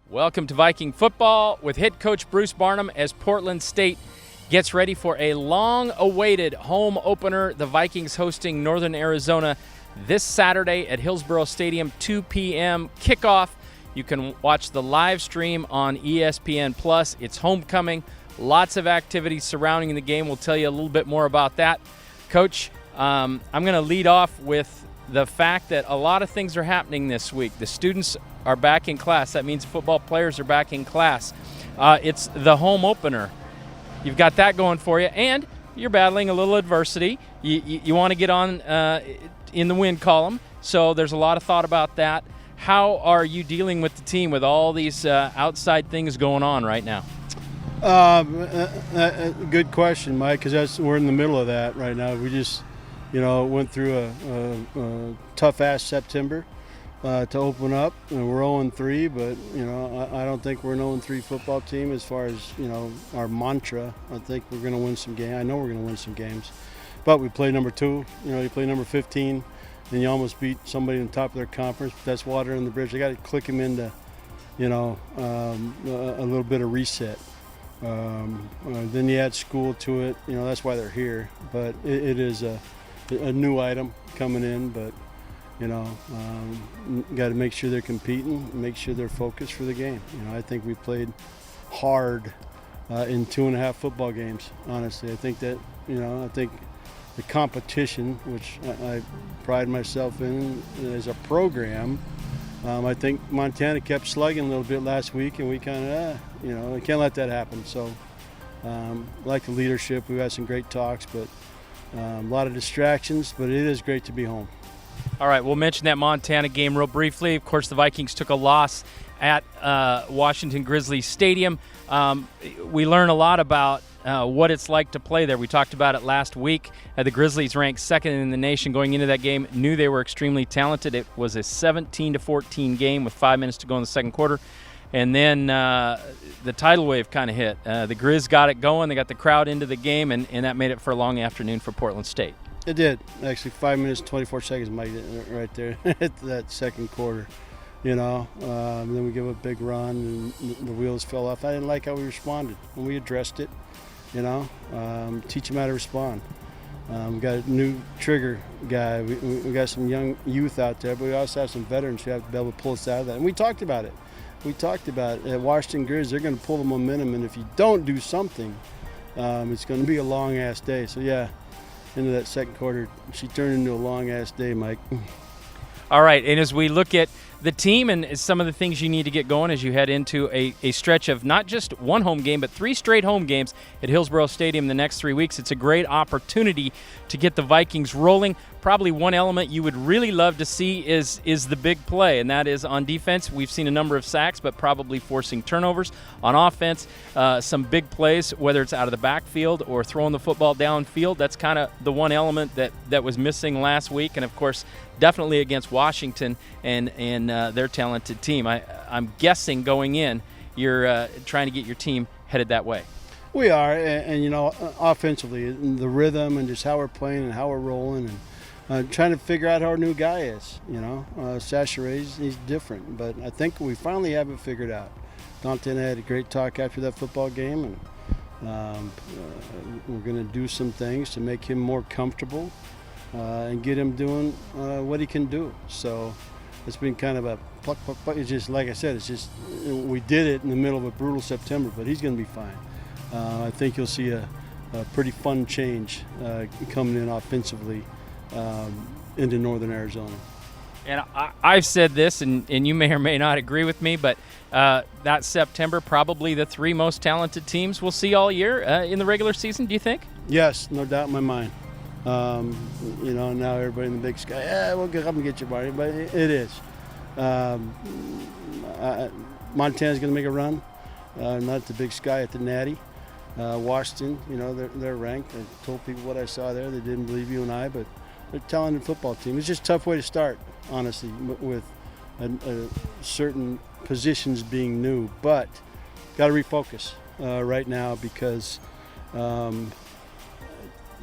Welcome to Viking football with head coach Bruce Barnum as Portland State gets ready for a long-awaited home opener. The Vikings hosting Northern Arizona this Saturday at Hillsboro Stadium, 2 p.m. kickoff. You can watch the live stream on ESPN+. It's homecoming. Lots of activities surrounding the game. We'll tell you a little bit more about that. Coach, I'm going to lead off with the fact that a lot of things are happening this week. The students are back in class. That means football players are back in class. It's the home opener. You've got that going for you, and you're battling a little adversity. You want to get on in the win column, so there's a lot of thought about that. How are you dealing with the team with all these outside things going on right now? Good question, Mike, because we're in the middle of that right now. We just went through a tough-ass September to open up, and we're 0-3, but, I don't think we're an 0-3 football team as far as, our mantra. I think we're going to win some games. I know we're going to win some games. But we play number 2. You play number 15, and you almost beat somebody on top of their conference. But that's water in the bridge. They got to click them into, a little bit of reset. Then you add school to it. That's why they're here. But it is a new item coming in, but got to make sure they're competing, make sure they're focused for the game. I think we played hard in 2.5 football games. Honestly, I think that I think the competition, which I pride myself in as a program. I think Montana kept slugging a little bit last week, and we kind of we can't let that happen. So like the leadership, we've had some great talks, but a lot of distractions, but it is great to be home. All right, we'll mention that Montana game real briefly. Of course, the Vikings took a loss at Washington Grizzlies Stadium. We learn a lot about what it's like to play there. We talked about it last week. The Grizzlies ranked second in the nation going into that game, knew they were extremely talented. It was a 17-14 game with 5 minutes to go in the second quarter. And then the tidal wave kind of hit. The Grizz got it going. They got the crowd into the game, and that made it for a long afternoon for Portland State. It did. Actually, 5 minutes, 24 seconds, Mike, right there at that second quarter. Then we give a big run, and the wheels fell off. I didn't like how we responded, and we addressed it. Teach them how to respond. We got a new trigger guy. We got some young youth out there, but we also have some veterans who have to be able to pull us out of that. And we talked about it. At Washington Grizz, they're going to pull the momentum, and if you don't do something, it's going to be a long-ass day. So, yeah, into that second quarter, she turned into a long-ass day, Mike. All right, and as we look at the team and some of the things you need to get going as you head into a stretch of not just one home game, but 3 straight home games at Hillsboro Stadium the next 3 weeks, it's a great opportunity to get the Vikings rolling. Probably one element you would really love to see is the big play, and that is on defense. We've seen a number of sacks, but probably forcing turnovers. On offense, some big plays, whether it's out of the backfield or throwing the football downfield. That's kind of the one element that was missing last week, and of course, definitely against Washington and their talented team. I'm guessing going in, you're trying to get your team headed that way. We are, and offensively, the rhythm and just how we're playing and how we're rolling, and trying to figure out how our new guy is. Sachere, he's different, but I think we finally have it figured out. Dante and I had a great talk after that football game, and we're going to do some things to make him more comfortable and get him doing what he can do. So it's been kind of a pluck. It's just, like I said, it's just we did it in the middle of a brutal September, but he's going to be fine. I think you'll see a pretty fun change coming in offensively into Northern Arizona. And I've said this, and you may or may not agree with me, but that September, probably the 3 most talented teams we'll see all year in the regular season, do you think? Yes, no doubt in my mind. Now everybody in the big sky, we'll come and get you, Barney, but it is. Montana's going to make a run, not the big sky at the Natty. Washington, they're ranked. I told people what I saw there. They didn't believe you and I, but they're a talented football team. It's just a tough way to start, honestly, with certain positions being new. But got to refocus right now because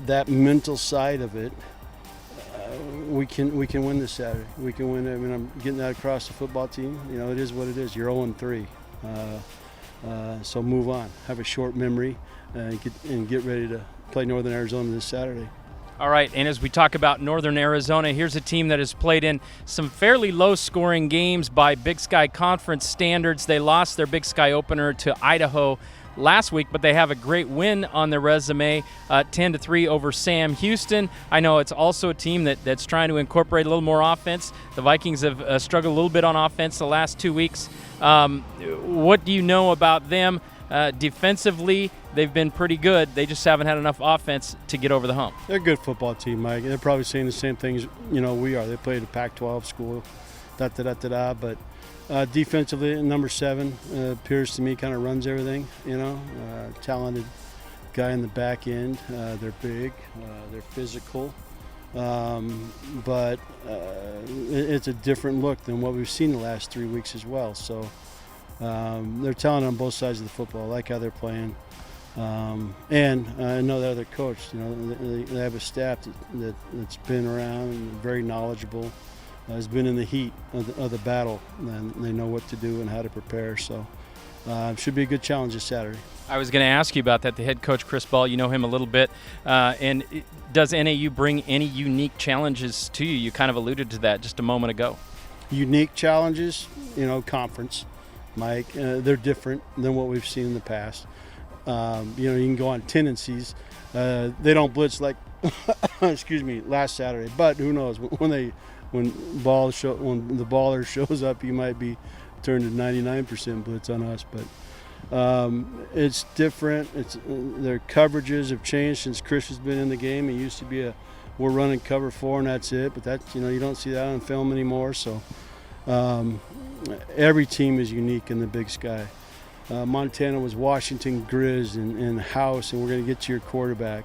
that mental side of it, we can win this Saturday. We can win. I mean, I'm getting that across the football team. It is what it is. You're 0-3. So move on. Have a short memory and get ready to play Northern Arizona this Saturday. All right, and as we talk about Northern Arizona, here's a team that has played in some fairly low-scoring games by Big Sky Conference standards. They lost their Big Sky opener to Idaho last week, but they have a great win on their resume, 10-3 over Sam Houston. I know it's also a team that's trying to incorporate a little more offense. The Vikings have struggled a little bit on offense the last 2 weeks. What do you know about them? Defensively, they've been pretty good. They just haven't had enough offense to get over the hump. They're a good football team, Mike. They're probably saying the same things we are. They played a Pac-12 school, but defensively, number 7 appears to me kind of runs everything. Talented guy in the back end. They're big. They're physical. But it's a different look than what we've seen the last 3 weeks as well. So they're talented on both sides of the football. I like how they're playing. And I know the other coach. They have a staff that's been around and very knowledgeable. Has been in the heat of the battle, and they know what to do and how to prepare. So it should be a good challenge this Saturday. I was going to ask you about that. The head coach, Chris Ball, you know him a little bit. And does NAU bring any unique challenges to you? You kind of alluded to that just a moment ago. Unique challenges, conference, Mike. They're different than what we've seen in the past. You can go on tendencies. They don't blitz like, last Saturday. But who knows when the baller shows up, he might be turned to 99% blitz on us. But it's different. Their coverages have changed since Chris has been in the game. It used to be we're running cover 4 and that's it. But that's you don't see that on film anymore. So every team is unique in the Big Sky. Montana was Washington Grizz and House, and we're going to get to your quarterback.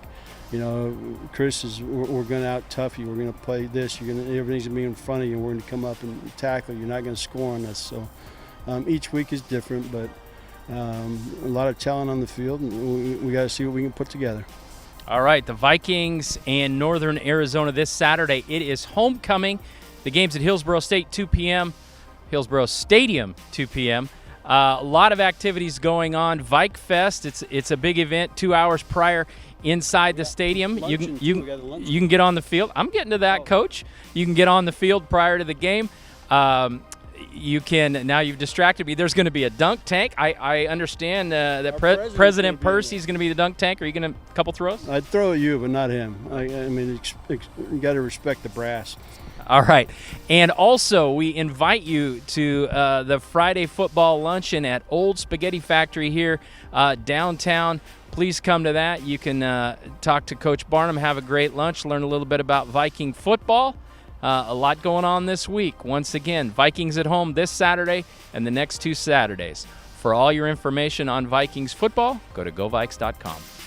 Chris is we're going to out tough you. We're going to play this. Everything's going to be in front of you. And we're going to come up and tackle. You're not going to score on us. So each week is different, but a lot of talent on the field, and we got to see what we can put together. All right, the Vikings and Northern Arizona this Saturday. It is homecoming. The game's at Hillsboro State, 2 p.m. Hillsboro Stadium, 2 p.m. A lot of activities going on. Vike Fest, it's a big event 2 hours prior inside the stadium. You can get on the field. I'm getting to that, Coach. You can get on the field prior to the game. You can, now you've distracted me. There's going to be a dunk tank. I understand that President Percy's going to be the dunk tank. Are you going to a couple throws? I'd throw at you, but not him. I mean, you got to respect the brass. All right. And also, we invite you to the Friday football luncheon at Old Spaghetti Factory here downtown. Please come to that. You can talk to Coach Barnum, have a great lunch, learn a little bit about Viking football. A lot going on this week. Once again, Vikings at home this Saturday and the next 2 Saturdays. For all your information on Vikings football, go to GoVikes.com.